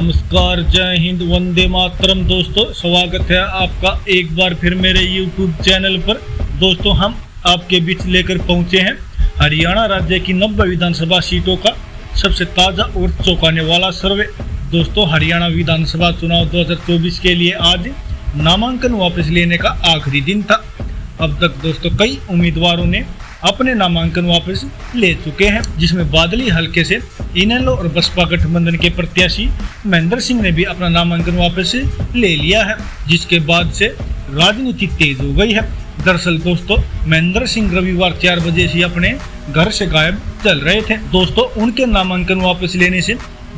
नमस्कार, जय हिंद, वंदे मातरम। दोस्तों, स्वागत है आपका एक बार फिर मेरे यूट्यूब चैनल पर। दोस्तों, हम आपके बीच लेकर पहुंचे हैं हरियाणा राज्य की 90 विधानसभा सीटों का सबसे ताज़ा और चौंकाने वाला सर्वे। दोस्तों, हरियाणा विधानसभा चुनाव 2024 के लिए आज नामांकन वापस लेने का आखिरी दिन था। अब तक दोस्तों कई उम्मीदवारों ने अपने नामांकन वापस ले चुके हैं, जिसमें बादली हलके से इनेलो और बसपा गठबंधन के प्रत्याशी महेंद्र सिंह ने भी अपना नामांकन वापस ले लिया है, जिसके बाद से राजनीति तेज हो गई है। दरअसल दोस्तों, महेंद्र सिंह रविवार 4 बजे से अपने घर से गायब चल रहे थे। दोस्तों, उनके नामांकन वापस लेने से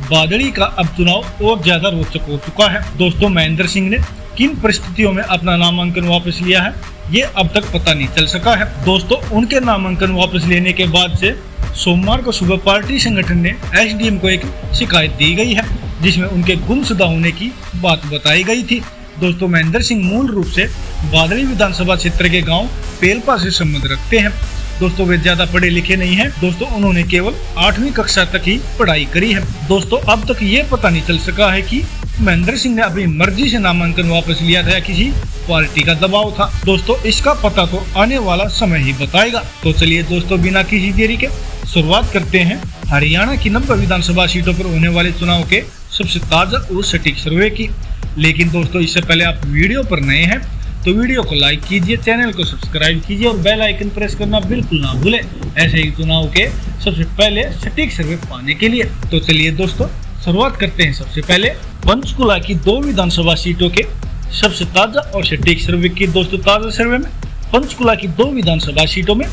बादली का अब चुनाव और ज्यादा रोचक हो चुका है। दोस्तों, महेंद्र सिंह ने किन परिस्थितियों में अपना नामांकन वापस लिया है, ये अब तक पता नहीं चल सका है। दोस्तों, उनके नामांकन वापस लेने के बाद से सोमवार को सुबह पार्टी संगठन ने एसडीएम को एक शिकायत दी गई है, जिसमें उनके गुमशुदा होने की बात बताई गई थी। दोस्तों, महेंद्र सिंह मूल रूप से बादली विधानसभा क्षेत्र के गांव पेलपा से संबंध रखते हैं। दोस्तों, वे ज्यादा पढ़े लिखे नहीं हैं। दोस्तों, उन्होंने केवल 8वीं कक्षा तक ही पढ़ाई करी है। दोस्तों, अब तक ये पता नहीं चल सका है कि महेंद्र सिंह ने अपनी मर्जी से नामांकन वापस लिया था या किसी पार्टी का दबाव था। दोस्तों, इसका पता तो आने वाला समय ही बताएगा। तो चलिए दोस्तों, बिना किसी देरी के शुरुआत करते हैं हरियाणा की 90 विधानसभा सीटों पर होने वाले चुनाव के सबसे ताजा और सटीक सर्वे की। लेकिन दोस्तों, इससे पहले आप वीडियो पर नए हैं तो वीडियो को लाइक कीजिए, चैनल को सब्सक्राइब कीजिए और बेल आइकन प्रेस करना बिल्कुल ना भूलें, ऐसे ही चुनाव के सबसे पहले सटीक सर्वे पाने के लिए। तो चलिए दोस्तों, शुरुआत करते हैं सबसे पहले पंचकुला की 2 विधानसभा सीटों के सबसे ताजा और सटीक सर्वे की। दोस्तों, ताजा सर्वे में पंचकुला की 2 विधानसभा सीटों में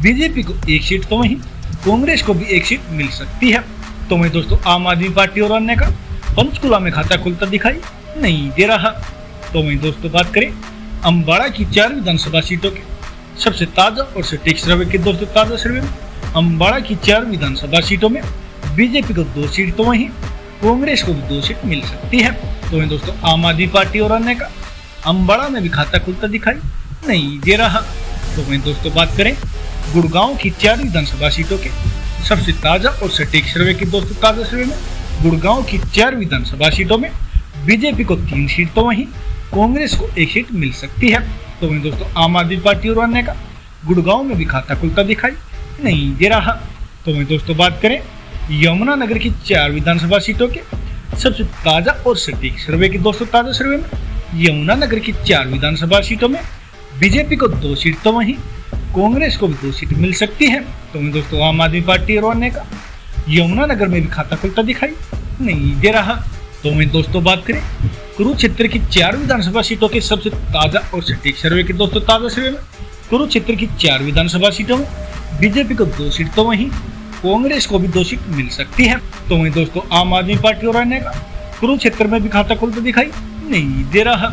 बीजेपी को 1 सीट तो वहीं कांग्रेस को भी 1 सीट मिल सकती है। तो वहीं दोस्तों, आम आदमी पार्टी और अन्य का पंचकुला में खाता खुलता दिखाई नहीं दे रहा। तो वहीं दोस्तों, बात करें अम्बाड़ा की 4 विधानसभा सीटों के सबसे ताजा और सटीक सर्वे के। दोस्तों, ताजा सर्वे में अम्बाड़ा की 4 विधानसभा सीटों में बीजेपी को 2 सीट तो वहीं कांग्रेस को भी 2 सीट मिल सकती है। तो वहीं दोस्तों, आम आदमी पार्टी और अन्य का अम्बाड़ा में भी खाता खुलता दिखाई नहीं दे रहा। तो वहीं दोस्तों, बात करें गुड़गांव की 4 विधानसभा सीटों के सबसे ताजा और सटीक सर्वे की। दोस्तों, ताजा सर्वे में गुड़गांव की 4 विधानसभा सीटों में बीजेपी को 3 सीट तो वहीं कांग्रेस को 1 सीट मिल सकती है। तो वहीं दोस्तों, आम आदमी पार्टी और अन्य का गुड़गांव में भी खाता खुलता दिखाई नहीं दे रहा। तो वहीं दोस्तों, बात करें यमुनानगर की 4 विधानसभा सीटों के सबसे ताजा और सटीक सर्वे की। दोस्तों, ताजा सर्वे में यमुनानगर की 4 विधानसभा सीटों में बीजेपी को 2 सीट तो वहीं कांग्रेस को भी 2 सीट मिल सकती है। तो वहीं दोस्तों, आम आदमी पार्टी और अन्य का यमुनानगर में भी खाता खुलता दिखाई नहीं दे रहा। तो वहीं दोस्तों, बात करें कुरुक्षेत्र की 4 विधानसभा सीटों के सबसे ताजा और सटीक सर्वे की। दोस्तों, ताजा सर्वे में कुरुक्षेत्र की 4 विधानसभा सीटों में बीजेपी को 2 सीट तो वहीं कांग्रेस को भी 2 सीट मिल सकती है। तो वहीं दोस्तों, आम आदमी पार्टी और अन्य का कुरुक्षेत्र में भी खाता खुलता दिखाई नहीं दे रहा।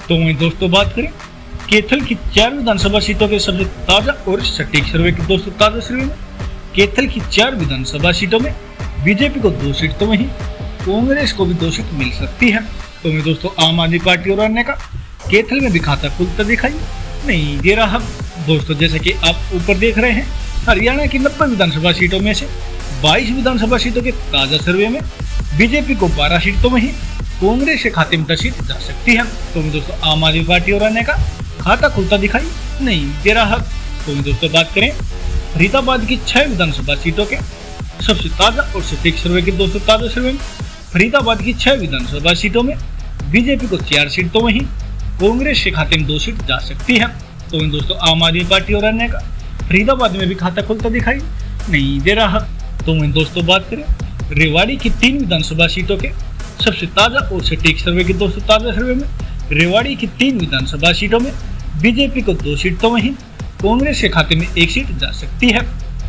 तो वहीं दोस्तों, बात करें कैथल की 4 विधानसभा सीटों के सबसे ताजा और सटीक सर्वे की। दोस्तों, ताजा सर्वे में कैथल की 4 विधानसभा सीटों में बीजेपी को 2 सीट तो वहीं कांग्रेस को भी 2 सीट मिल सकती है। तो वहीं दोस्तों, आम आदमी पार्टी और अन्य का कैथल में भी खाता खुलता दिखाई नहीं दे रहा। दोस्तों, जैसे कि आप ऊपर देख रहे हैं, हरियाणा की 90 विधानसभा सीटों में से 22 विधानसभा सीटों के ताजा सर्वे में बीजेपी को 12 सीट तो वहीं कांग्रेस के खाते में 10 सीट जा सकती है। तो वहीं दोस्तों, आम आदमी पार्टी और अन्य का खाता खुलता दिखाई नहीं दे रहा। तो वहीं दोस्तों, बात करें फरीदाबाद की 6 विधानसभा सीटों के सबसे ताजा और सटीक सर्वे की। दोस्तों, ताजा सर्वे में फरीदाबाद की 6 विधानसभा सीटों में बीजेपी को 4 सीट तो वहीं कांग्रेस के खाते में 2 सीट जा सकती है। तो वहीं दोस्तों, आम आदमी पार्टी और अन्य का फरीदाबाद में भी खाता खुलता दिखाई नहीं दे रहा। तो वहीं दोस्तों, बात करें रेवाड़ी की 3 विधानसभा सीटों के सबसे ताजा और सटीक सर्वे की। दोस्तों, ताजा सर्वे में रेवाड़ी की 3 विधानसभा सीटों में बीजेपी को 2 सीट तो वहीं कांग्रेस के खाते में 1 सीट जा सकती है।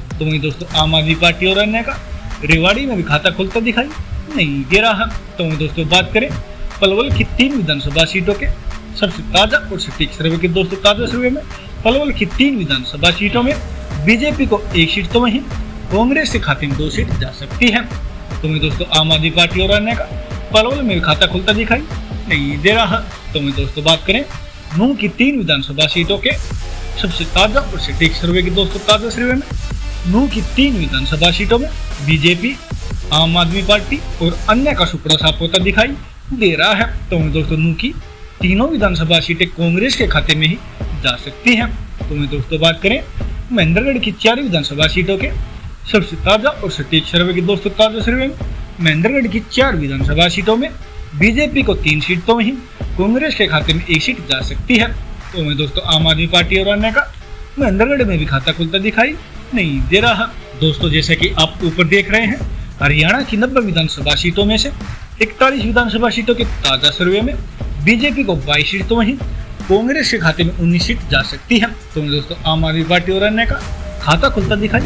तो वहीं दोस्तों, आम आदमी पार्टी और अन्य का रेवाड़ी में भी खाता खुलता दिखाई नहीं दे रहा। तो वहीं दोस्तों, बात करें पलवल की 3 विधानसभा सीटों के सबसे ताजा और सटीक सर्वे की। दोस्तों, ताजा सर्वे में पलवल की 3 विधानसभा सीटों में बीजेपी को 1 सीट तो वहीं कांग्रेस के खाते में 2 सीट जा सकती है। तो वहीं दोस्तों, आम आदमी पार्टी और अन्य का पलवल में भी खाता खुलता दिखाई नहीं दे रहा। तो वहीं दोस्तों, बात करें नूंह की 3 विधानसभा सीटों के सबसे ताजा और सटीक सर्वे की। दोस्तों, ताजा सर्वे में नूंह की 3 विधानसभा सीटों में बीजेपी आम आदमी पार्टी और अन्य का सुपड़ा साफ होता दिखाई दे रहा है। तो दोस्तों नू की तीनों विधानसभा सीटें कांग्रेस के खाते में ही जा सकती हैं। तो दोस्तों बात करें महेंद्रगढ़ की 4 विधानसभा सीटों के सबसे ताजा और सटीक सर्वे की दोस्तों ताजा सर्वे में महेंद्रगढ़ की 4 विधानसभा सीटों में बीजेपी को 3 सीट तो वहीं कांग्रेस के खाते में 1 सीट जा सकती है। तो दोस्तों आम आदमी पार्टी और अन्य का महेंद्रगढ़ में भी खाता खुलता दिखाई नहीं दे रहा। दोस्तों जैसे कि आप ऊपर देख रहे हैं, हरियाणा की 90 विधानसभा सीटों में से 41 विधानसभा सीटों के ताजा सर्वे में बीजेपी को 22 सीट तो वहीं कांग्रेस के खाते में 19 सीट जा सकती है। तो दोस्तों आम आदमी पार्टी और अन्य का खाता खुलता दिखाई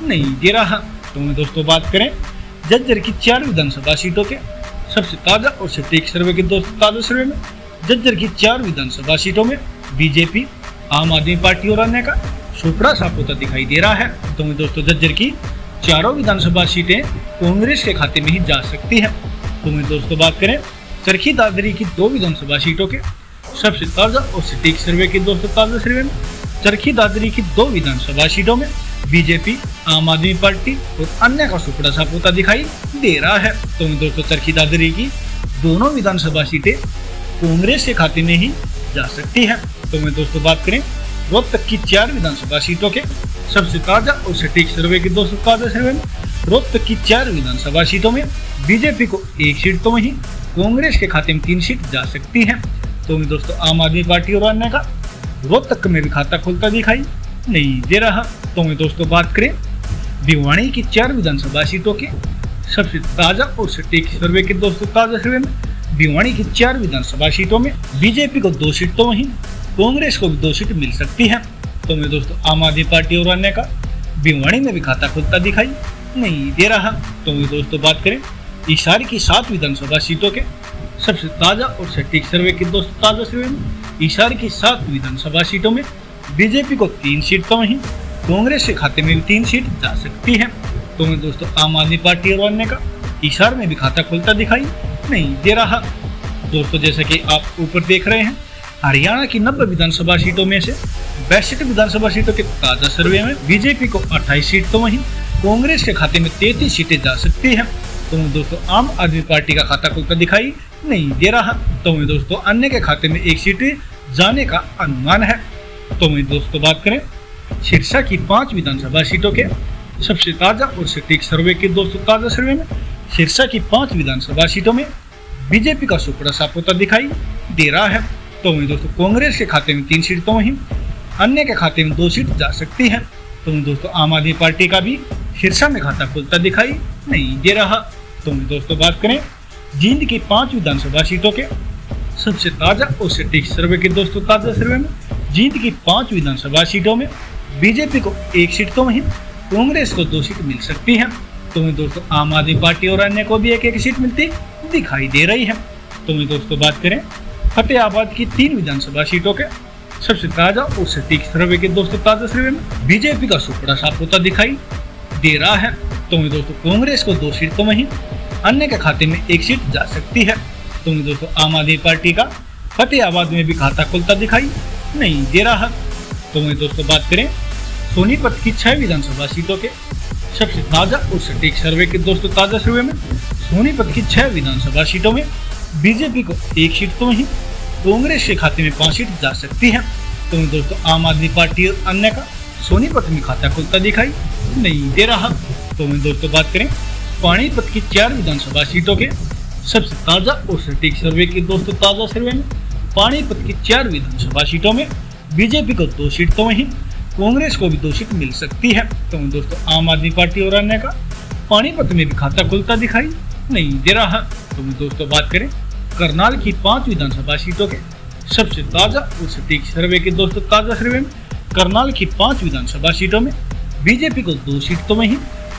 नहीं दे रहा। तो दोस्तों बात करें झज्जर की 4 विधानसभा सीटों के सबसे ताजा और सटीक सर्वे के दोस्तों ताजा सर्वे में झज्जर की 4 विधानसभा सीटों में बीजेपी, आम आदमी पार्टी और अन्य का सुपड़ा साफ होता दिखाई दे रहा है। तो दोस्तों झज्जर की 4 विधानसभा सीटें कांग्रेस के खाते में ही जा सकती है। तो दोस्तों बात करें चरखी दादरी की 2 विधानसभा सीटों के सबसे ताजा और सटीक सर्वे के दोस्तों ताजा सर्वे में चरखी दादरी की 2 विधानसभा सीटों में बीजेपी, आम आदमी पार्टी और अन्य का सुपड़ा साफ होता दिखाई दे रहा है। तो दोस्तों चरखी दादरी की दोनों विधानसभा सीटें कांग्रेस के खाते में ही जा सकती है। तो दोस्तों बात करें रोहतक की 4 विधानसभा सीटों के सबसे ताजा और सटीक सर्वे के दोस्तों ताजा सर्वे में रोहतक की 4 विधानसभा सीटों में बीजेपी को 1 सीट तो वहीं कांग्रेस के खाते में 3 सीट जा सकती है। तो दोस्तों आम आदमी पार्टी और अन्य का रोहतक में भी खाता खुलता दिखाई नहीं दे रहा। तो दोस्तों बात करें भिवानी की 4 विधानसभा सीटों के सबसे ताजा और सटीक सर्वे के दोस्तों ताजा सर्वे में भिवानी की 4 विधानसभा सीटों में बीजेपी को 2 सीट तो वहीं कांग्रेस को भी 2 सीट मिल सकती है। तो दोस्तों आम आदमी पार्टी और अन्य का भिवानी में भी खाता खुलता दिखाई नहीं दे रहा। तो दोस्तों बात करें हिसार की 7 विधानसभा सीटों के सबसे ताजा और सटीक सर्वे के दोस्तों ताजा सर्वे में हिसार की 7 विधानसभा सीटों में बीजेपी को 3 सीट तो वहीं कांग्रेस के खाते में भी 3 सीट जा सकती है। तो दोस्तों आम आदमी पार्टी और अन्य का हिसार में भी खाता खुलता दिखाई नहीं दे रहा। दोस्तों जैसे कि आप ऊपर देख रहे हैं, हरियाणा की 90 विधानसभा सीटों में से 62 विधानसभा सीटों के ताजा सर्वे में बीजेपी को 28 सीट तो वहीं कांग्रेस के खाते में 33 सीटें जा सकती है। तो दोस्तों आम आदमी पार्टी का खाता खुलता दिखाई नहीं दे रहा। तो दोस्तों अन्य के खाते में 1 सीट जाने का अनुमान है। तो दोस्तों बात करें सिरसा की 5 विधानसभा सीटों के सबसे ताजा और सटीक सर्वे के दोस्तों ताजा सर्वे में सिरसा की 5 विधानसभा सीटों में बीजेपी का सुपड़ा साफ होता दिखाई दे रहा है। तो दोस्तों कांग्रेस के खाते में 3 सीट तो वहीं अन्य के खाते में 2 सीट जा सकती है। तो दोस्तों आम आदमी पार्टी का भी सिरसा में खाता खुलता दिखाई नहीं दे रहा। तो दोस्तों बात करें जींद की 5 विधानसभा सीटों के सबसे ताजा और सटीक सर्वे के दोस्तों ताजा सर्वे में जींद की 5 विधानसभा सीटों में बीजेपी को 1 सीट तो वहीं कांग्रेस को 2 सीट मिल सकती है। तो दोस्तों आम आदमी पार्टी और अन्य को भी 1-1 सीट मिलती दिखाई दे रही है। तो दोस्तों बात करें फतेहाबाद की 3 विधानसभा सीटों के सबसे ताजा और सटीक सर्वे के दोस्तों ताजा सर्वे में बीजेपी का सुपड़ा साफ होता दिखाई दे रहा है। तो दोस्तों कांग्रेस को 2 सीट तो वहीं अन्य के खाते में 1 सीट जा सकती है। तो दोस्तों आम आदमी पार्टी का फतेहाबाद में भी खाता खुलता दिखाई नहीं दे रहा। तो दोस्तों बात करें सोनीपत की 6 विधानसभा सीटों के सबसे ताजा और सटीक सर्वे के दोस्तों ताजा सर्वे में सोनीपत की 6 विधानसभा सीटों में बीजेपी को 1 सीट तो वहीं कांग्रेस के खाते में 5 सीट जा सकती है। तो दोस्तों आम आदमी पार्टी और अन्य का सोनीपत में खाता खुलता दिखाई नहीं दे रहा। तो दोस्तों बात करें पानीपत की 4 विधानसभा सीटों के सबसे ताजा और सटीक सर्वे के दोस्तों ताजा सर्वे में पानीपत की 4 विधानसभा सीटों में बीजेपी को 2 सीट तो वहीं कांग्रेस को भी 2 सीट मिल सकती है। तो दोस्तों आम आदमी पार्टी और अन्य का पानीपत में भी खाता खुलता दिखाई नहीं दे रहा। तो दोस्तों बात करें करनाल की 5 विधानसभा सीटों के सबसे ताजा और सटीक सर्वे के दोस्तों ताजा सर्वे में करनाल की 5 विधानसभा सीटों में बीजेपी को 2 सीट तो वहीं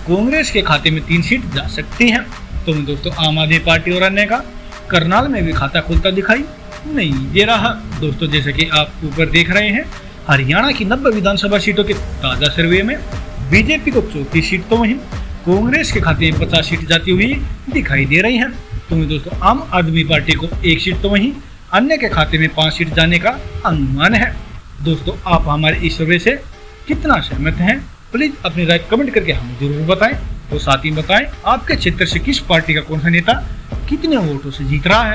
कांग्रेस के खाते में 3 सीट जा सकती है। तो दोस्तों आम आदमी पार्टी और अन्य का करनाल में भी खाता खुलता दिखाई नहीं दे रहा। दोस्तों जैसे कि आप ऊपर देख रहे हैं, हरियाणा की 90 विधानसभा सीटों के ताजा सर्वे में बीजेपी को 34 सीट तो वहीं कांग्रेस के खाते में 50 सीट जाती हुई दिखाई दे रही है। तो दोस्तों आम आदमी पार्टी को 1 सीट तो वहीं अन्य के खाते में 5 सीट जाने का अनुमान है। दोस्तों आप हमारे इस सर्वे से कितना सहमत हैं, प्लीज अपनी राय कमेंट करके हमें जरूर बताएं। तो साथ ही बताएं आपके क्षेत्र से किस पार्टी का कौन सा नेता कितने वोटों से जीत रहा है।